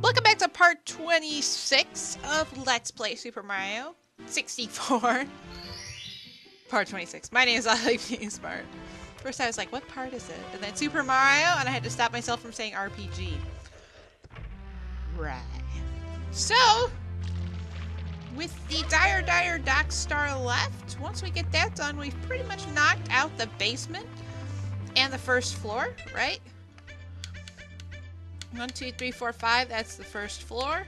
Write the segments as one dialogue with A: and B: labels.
A: Welcome back to part 26 of Let's Play Super Mario 64. Part 26. My name is ilikebeingsmart. First I was like, what part is it? And then Super Mario, and I had to stop myself from saying RPG. Right. So, with the Dire Dock Star left, once we get that done, we've pretty much knocked out the basement and the first floor, right? 1, 2, 3, 4, 5, that's the first floor.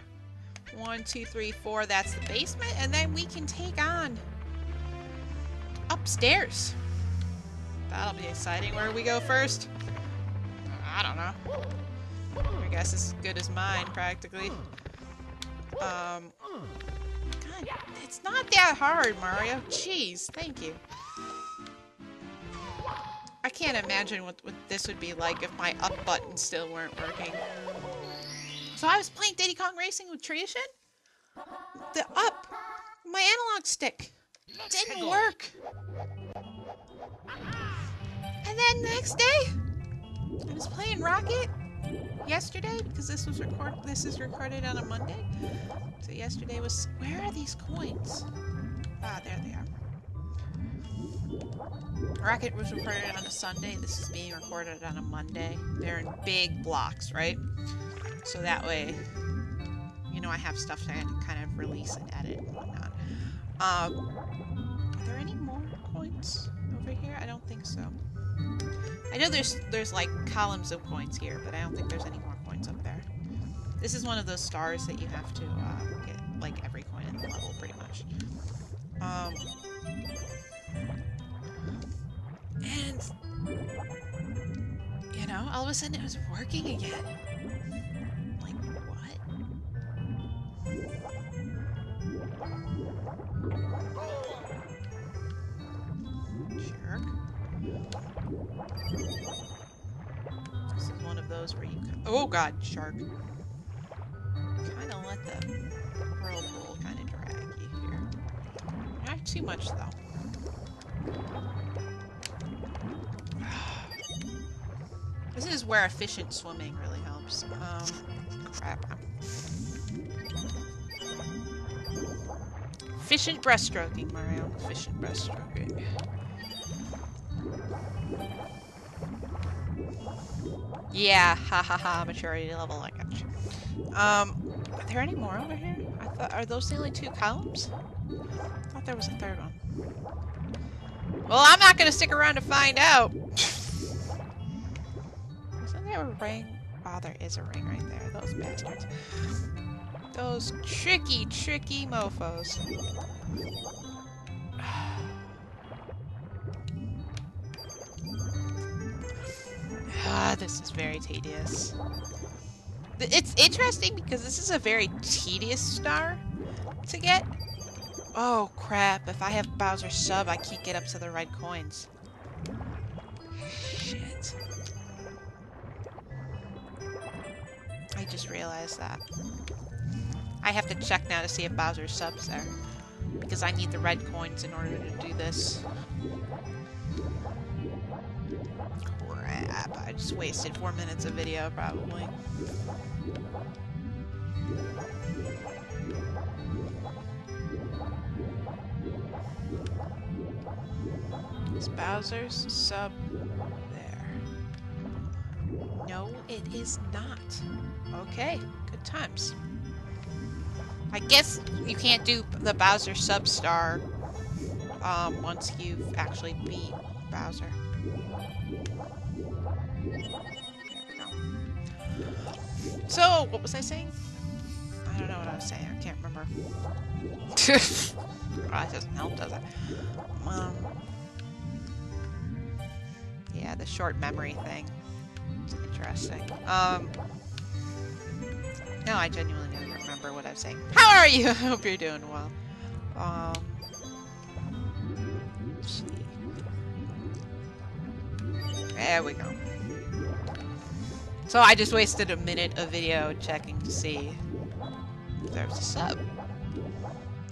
A: 1, 2, 3, 4, that's the basement. And then we can take on upstairs. That'll be exciting. Where do we go first? I don't know. Your guess is as good as mine, practically. God, it's not that hard, Mario. Jeez, thank you. I can't imagine what this would be like if my up buttons still weren't working. So I was playing Diddy Kong Racing with Tradition. The up, my analog stick, didn't work. And then the next day, I was playing Rocket yesterday because this is recorded on a Monday. So yesterday was, where are these coins? Ah, there they are. Rocket was recorded on a Sunday. This is being recorded on a Monday. They're in big blocks, right? So that way, you know, I have stuff to kind of release and edit and whatnot. Are there any more coins over here? I don't think so. I know there's like columns of coins here, but I don't think there's any more coins up there. This is one of those stars that you have to get like every coin in the level, pretty much. And, you know, all of a sudden it was working again. Like, what? Jerk. This is one of those where you... Oh god, shark. Kind of let the whirlpool kind of drag you here. Not too much, though. This is where efficient swimming really helps. Crap. Efficient breaststroking, Mario. Efficient breaststroking. Yeah, ha ha ha, maturity level, I got you. Are there any more over here? Are those the only 2 columns? I thought there was a 3rd one. Well, I'm not gonna stick around to find out. Isn't there a ring? Oh, there is a ring right there. Those bastards. Those tricky mofos. This is very tedious. It's interesting because this is a very tedious star to get. Oh crap, if I have Bowser's sub, I can't get up to the red coins. Shit. I just realized that. I have to check now to see if Bowser's sub's there. Because I need the red coins in order to do this. Crap, I just wasted 4 minutes of video, probably. Is Bowser's sub there? No, it is not. Okay, good times. I guess you can't do the Bowser sub-star once you've actually beat Bowser. There we go. So, what was I saying? I don't know what I was saying. I can't remember. Oh, that doesn't help, does it? Yeah, the short memory thing. It's interesting. No, I genuinely don't remember what I was saying. How are you? I hope you're doing well. Let's see. There we go. So I just wasted a minute of video checking to see if there was a sub.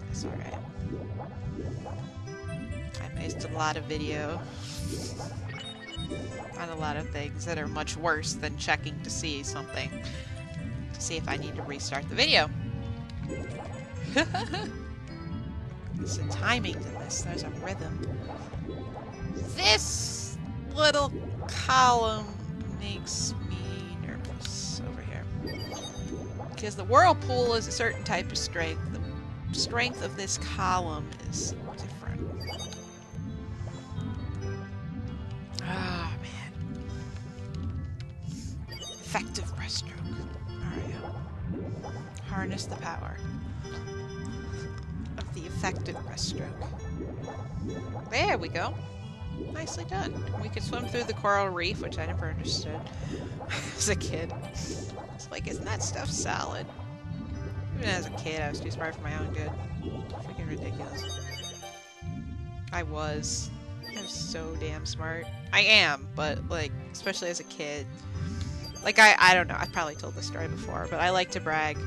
A: That's alright. I wasted a lot of video on a lot of things that are much worse than checking to see something. to see if I need to restart the video. There's a timing to this. There's a rhythm. This little column makes me nervous over here. Because the whirlpool is a certain type of strength. The strength of this column is different. Ah, man. Effective breaststroke. Alright. Harness the power of the effective breaststroke. There we go. Nicely done. We could swim through the coral reef, which I never understood as a kid. It's like, isn't that stuff solid? Even as a kid, I was too smart for my own good. Freaking ridiculous. I was so damn smart. I am, but, like, especially as a kid. Like, I don't know, I've probably told this story before, but I like to brag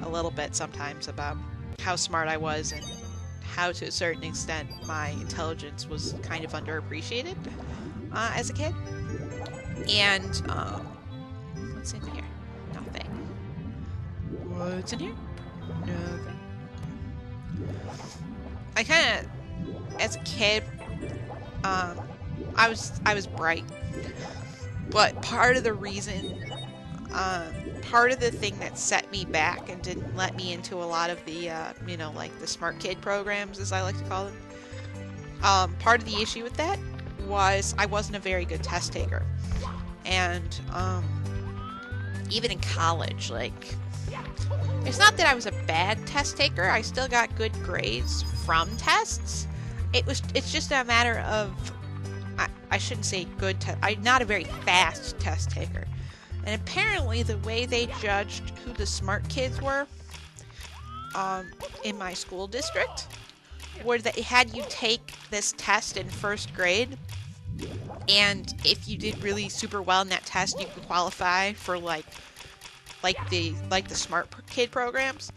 A: a little bit sometimes about how smart I was and how, to a certain extent, my intelligence was kind of underappreciated as a kid. And, what's in here? Nothing. What's in here? Nothing. I kind of, as a kid, I was bright. But part of the reason, part of the thing that set me back and didn't let me into a lot of the, you know, like the smart kid programs, as I like to call them, part of the issue with that was I wasn't a very good test taker. And, even in college, like, it's not that I was a bad test taker, I still got good grades from tests. It's just a matter of, I shouldn't say good I'm not a very fast test taker. And apparently the way they judged who the smart kids were in my school district were that they had you take this test in first grade, and if you did really super well in that test, you could qualify for like the smart kid programs.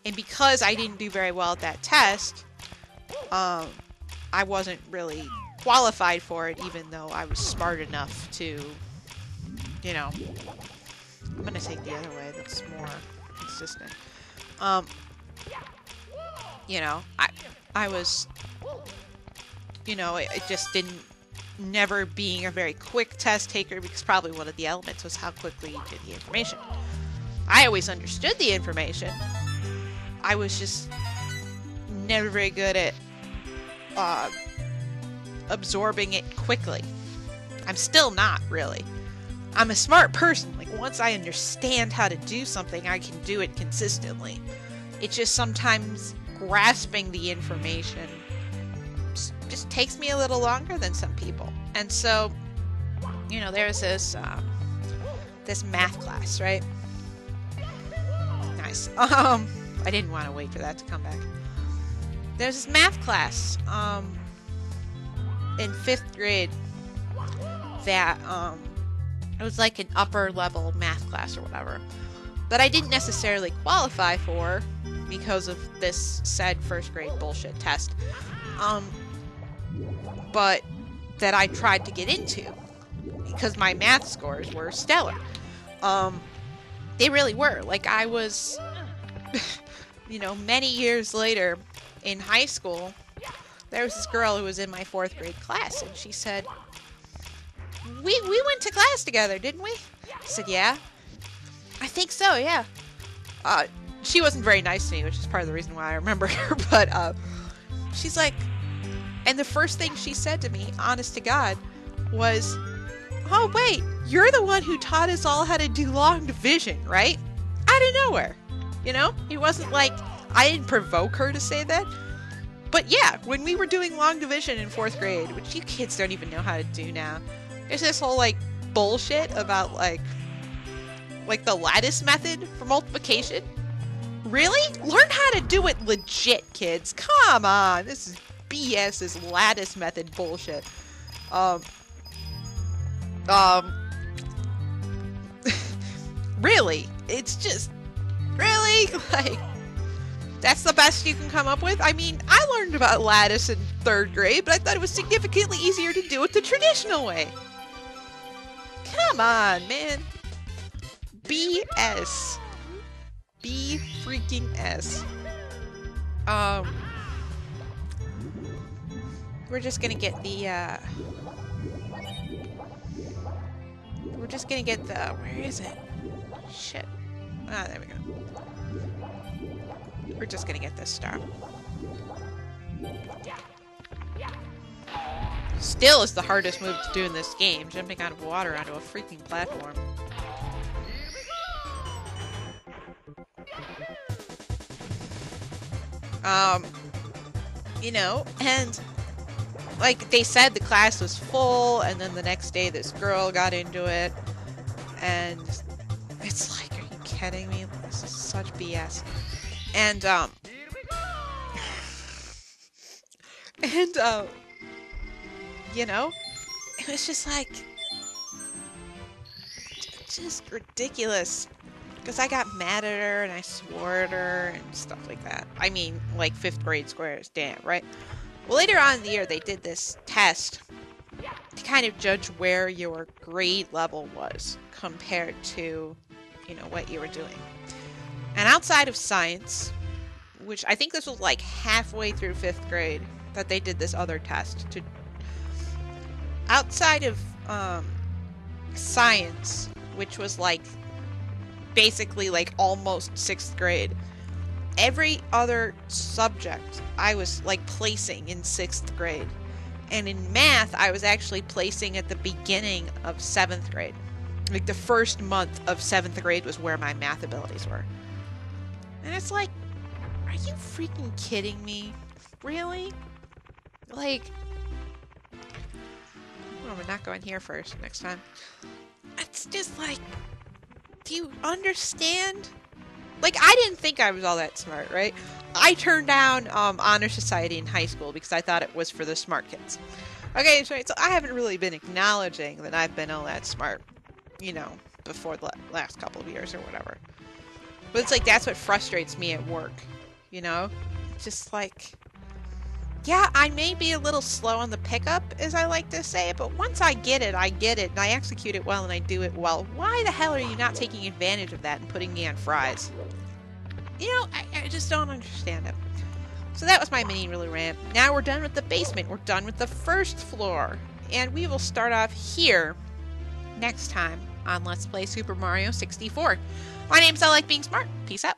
A: And because I didn't do very well at that test, I wasn't really qualified for it, even though I was smart enough to, you know, I'm gonna take the other way, that's more consistent. You know, I was, you know, it just didn't, never being a very quick test taker, because probably one of the elements was how quickly you did the information. I always understood the information. I was just never very good at absorbing it quickly. I'm still not, really. I'm a smart person. Like, once I understand how to do something, I can do it consistently. It's just sometimes grasping the information just takes me a little longer than some people. And so, you know, there's this this math class, right? Nice. I didn't want to wait for that to come back. There's this math class in 5th grade that it was like an upper level math class or whatever, but I didn't necessarily qualify for because of this said first grade bullshit test, but that I tried to get into because my math scores were stellar. They really were. Like, I was you know, many years later in high school, there was this girl who was in my 4th grade class, and she said, we went to class together, didn't we? I said, yeah. I think so, yeah. She wasn't very nice to me, which is part of the reason why I remember her, but she's like, and the first thing she said to me, honest to God, was, oh wait, you're the one who taught us all how to do long division, right? Out of nowhere. You know? It wasn't like I didn't provoke her to say that. But yeah, when we were doing long division in 4th grade, which you kids don't even know how to do now, there's this whole, like, bullshit about, like the lattice method for multiplication. Really? Learn how to do it legit, kids. Come on. This is BS, this lattice method bullshit. Really? It's just, really? Like, that's the best you can come up with? I mean, I learned about lattice in 3rd grade, but I thought it was significantly easier to do it the traditional way. Come on, man. BS. B freaking S. We're just gonna get the, we're just gonna get the, where is it? Shit. Ah, there we go. We're just gonna get this star. Still is the hardest move to do in this game, jumping out of water onto a freaking platform. You know, and like they said the class was full, and then the next day this girl got into it, and it's like, are you kidding me? This is such BS. And you know, it was just like, just ridiculous. Because I got mad at her and I swore at her and stuff like that. I mean, like 5th grade squares, damn, right? Well, later on in the year, they did this test to kind of judge where your grade level was compared to, you know, what you were doing. And outside of science, which I think this was like halfway through 5th grade, that they did this other test. Outside of science, which was like basically like almost 6th grade, every other subject I was like placing in 6th grade. And in math, I was actually placing at the beginning of 7th grade. Like the first month of 7th grade was where my math abilities were. And it's like, are you freaking kidding me? Really? Like, oh, we're not going here first next time. It's just like, do you understand? Like, I didn't think I was all that smart, right? I turned down Honor Society in high school because I thought it was for the smart kids. Okay, so I haven't really been acknowledging that I've been all that smart, you know, before the last couple of years or whatever. But it's like, that's what frustrates me at work, you know? It's just like, yeah, I may be a little slow on the pickup, as I like to say, but once I get it, and I execute it well, and I do it well. Why the hell are you not taking advantage of that and putting me on fries? You know, I just don't understand it. So that was my mini really rant. Now we're done with the basement. We're done with the first floor. And we will start off here next time on Let's Play Super Mario 64. My name's ilikebeingsmart. Peace out.